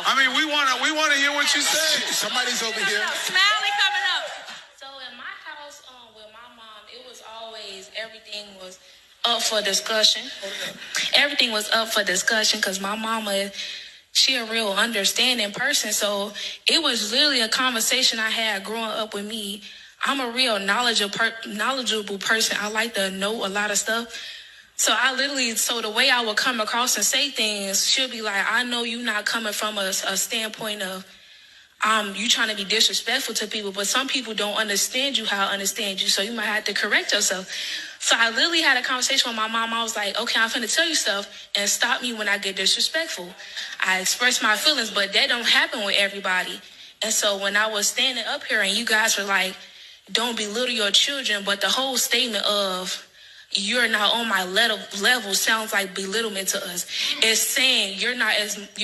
mouth. I mean, we wanna hear what you say. Somebody's over here. Smiley coming up. So in my house, with my mom, it was always everything was up for discussion. Everything was up for discussion because my mama, she a real understanding person. So it was literally a conversation I had growing up with me. I'm a real knowledgeable person. I like to know a lot of stuff. So the way I would come across and say things, she'll be like, I know you're not coming from a standpoint of you trying to be disrespectful to people, but some people don't understand you how I understand you, so you might have to correct yourself. So I literally had a conversation with my mom. I was like, okay, I'm finna tell you stuff and stop me when I get disrespectful. I express my feelings, but that don't happen with everybody. And so when I was standing up here and you guys were like, don't belittle your children, but the whole statement of you're not on my level sounds like belittlement to us. It's saying you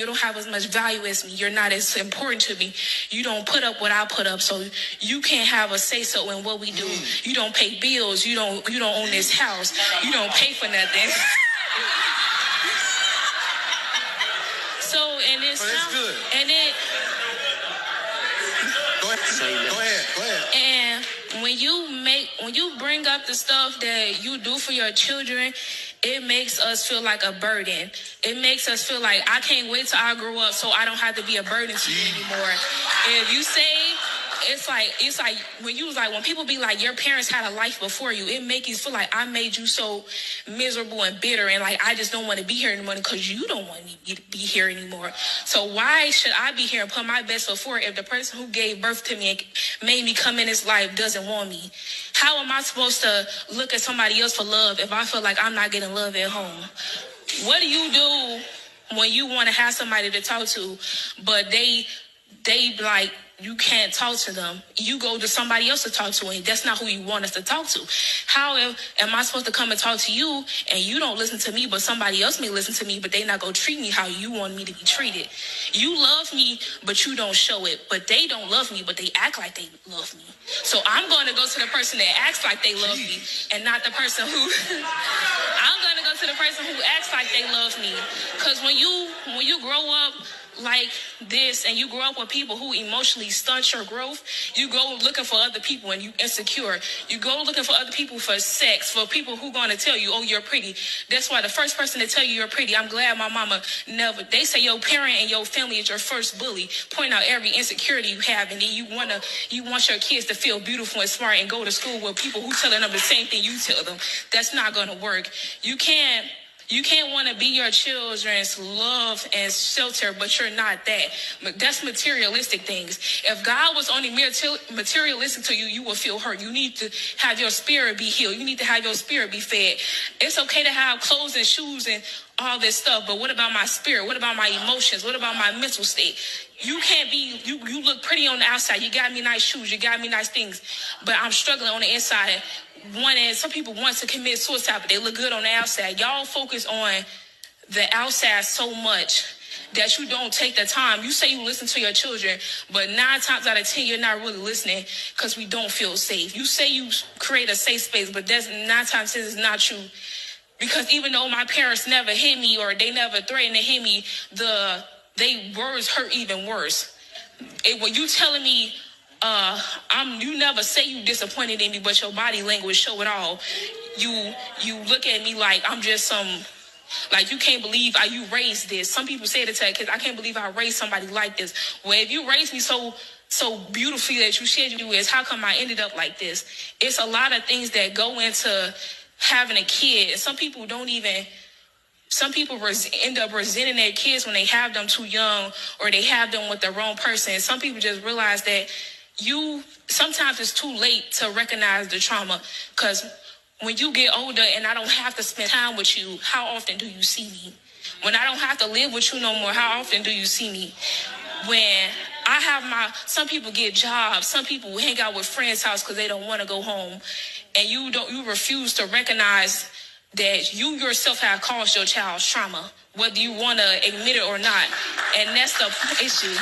don't have as much value as me. You're not as important to me. You don't put up what I put up, so you can't have a say so in what we do. You don't pay bills. You don't own this house. You don't pay for nothing. So and it's good. And it. Go ahead. And when you bring up the stuff that you do for your children, it makes us feel like a burden. It makes us feel like I can't wait till I grow up so I don't have to be a burden to you anymore. If you say it's like when people be like your parents had a life before you, it make you feel like I made you so miserable and bitter and like I just don't want to be here anymore because you don't want me to be here anymore. So why should I be here and put my best foot forward if the person who gave birth to me and made me come in this life doesn't want me? How am I supposed to look at somebody else for love if I feel like I'm not getting love at home? What do you do when you want to have somebody to talk to, but they like you can't talk to them? You go to somebody else to talk to, and that's not who you want us to talk to. How am I supposed to come and talk to you, and you don't listen to me, but somebody else may listen to me, but they not gonna treat me how you want me to be treated? You love me, but you don't show it. But they don't love me, but they act like they love me. So I'm going to go to the person that acts like they love me, and not the person who. I'm going to go to the person who acts like they love me, because when you grow up like this and you grow up with people who emotionally stunt your growth, you go looking for other people and you insecure. You go looking for other people for sex, for people who going to tell you, oh, you're pretty. That's why the first person to tell you you're pretty, I'm glad my mama never. They say your parent and your family is your first bully. Point out every insecurity you have, and then you want your kids to feel beautiful and smart and go to school with people who telling them the same thing you tell them. That's not going to work. You can't want to be your children's love and shelter, but you're not that. That's materialistic things. If God was only materialistic to you, you will feel hurt. You need to have your spirit be healed. You need to have your spirit be fed. It's okay to have clothes and shoes and all this stuff, but what about my spirit? What about my emotions? What about my mental state? You can't be, you look pretty on the outside. You got me nice shoes. You got me nice things, but I'm struggling on the inside. Some people want to commit suicide, but they look good on the outside. Y'all focus on the outside so much that you don't take the time. You say you listen to your children, but 9 times out of 10, you're not really listening because we don't feel safe. You say you create a safe space, but that's 9 times 10 is not true. Because even though my parents never hit me or they never threatened to hit me, they words hurt even worse. When you telling me, you never say you disappointed in me, but your body language show it all. You look at me like I'm just like you can't believe you raised this. Some people say it to kids, I can't believe I raised somebody like this. Well, if you raised me so beautifully that you said you is, how come I ended up like this? It's a lot of things that go into having a kid. Some people end up resenting their kids when they have them too young or they have them with the wrong person. Some people just realize that sometimes it's too late to recognize the trauma, because when you get older and I don't have to spend time with you, how often do you see me? When I don't have to live with you no more, how often do you see me? When some people get jobs, some people hang out with friends' house because they don't want to go home, and you refuse to recognize that you yourself have caused your child's trauma, whether you want to admit it or not. And that's the issue.